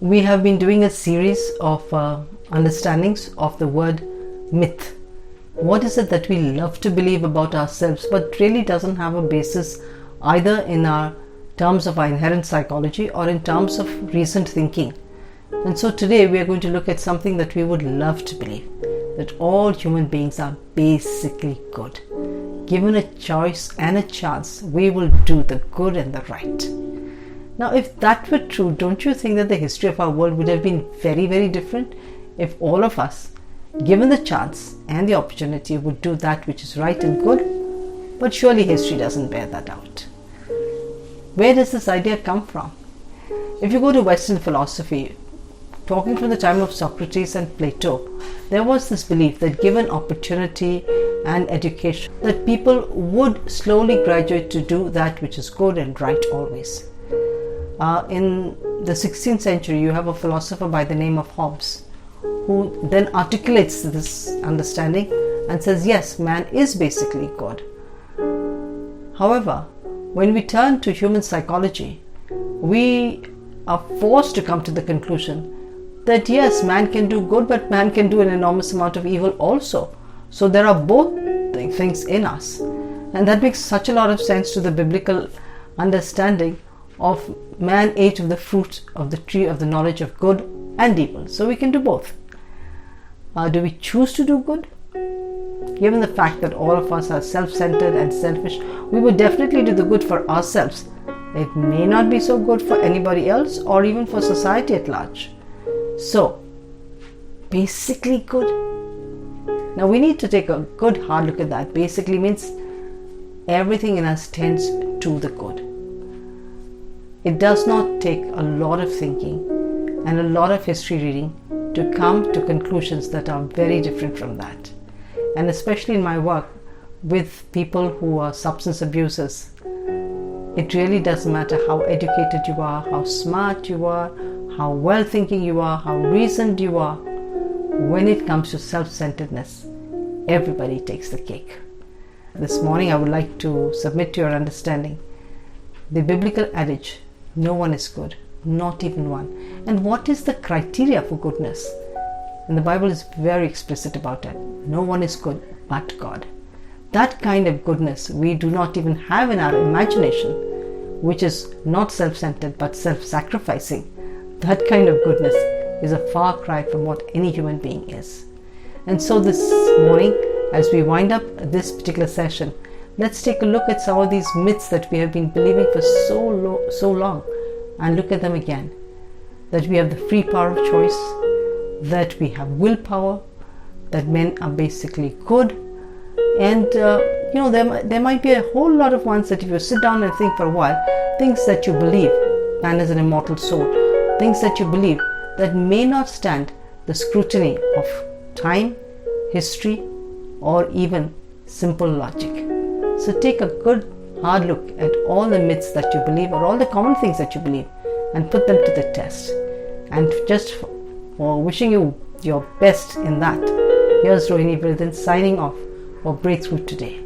We have been doing a series of understandings of the word myth. What is it that we love to believe about ourselves but really doesn't have a basis either in our terms of our inherent psychology or in terms of recent thinking? And so today we are going to look at something that we would love to believe, that all human beings are basically good. Given a choice and a chance, we will do the good and the right. Now, if that were true, don't you think that the history of our world would have been very, very different if all of us, given the chance and the opportunity, would do that which is right and good? But surely history doesn't bear that out. Where does this idea come from? If you go to Western philosophy, talking from the time of Socrates and Plato, there was this belief that given opportunity and education, that people would slowly graduate to do that which is good and right always. In the 16th century, you have a philosopher by the name of Hobbes, who then articulates this understanding and says, yes, man is basically good. However, when we turn to human psychology, we are forced to come to the conclusion that yes, man can do good, but man can do an enormous amount of evil also. So there are both things in us. And that makes such a lot of sense to the biblical understanding of man ate of the fruit of the tree of the knowledge of good and evil. So we can do both. Do we choose to do good? Given the fact that all of us are self-centered and selfish, we would definitely do the good for ourselves. It may not be so good for anybody else or even for society at large. So, basically good. Now we need to take a good hard look at that. Basically means everything in us tends to the good. It does not take a lot of thinking and a lot of history reading to come to conclusions that are very different from that. And especially in my work with people who are substance abusers, it really doesn't matter how educated you are, how smart you are, how well thinking you are, how reasoned you are. When it comes to self-centeredness, everybody takes the cake. This morning I would like to submit to your understanding the biblical adage, no one is good, not even one. And what is the criteria for goodness? And the Bible is very explicit about it. No one is good but God. That kind of goodness we do not even have in our imagination, which is not self-centered but self-sacrificing. That kind of goodness is a far cry from what any human being is. And so this morning, as we wind up this particular session, let's take a look at some of these myths that we have been believing for so long and look at them again. That we have the free power of choice, that we have willpower, that men are basically good, and there might be a whole lot of ones that if you sit down and think for a while, things that you believe, man is an immortal soul, things that you believe that may not stand the scrutiny of time, history, or even simple logic. So take a good hard look at all the myths that you believe or all the common things that you believe and put them to the test. And just for wishing you your best in that, here's Rohini Virathan signing off for Breakthrough Today.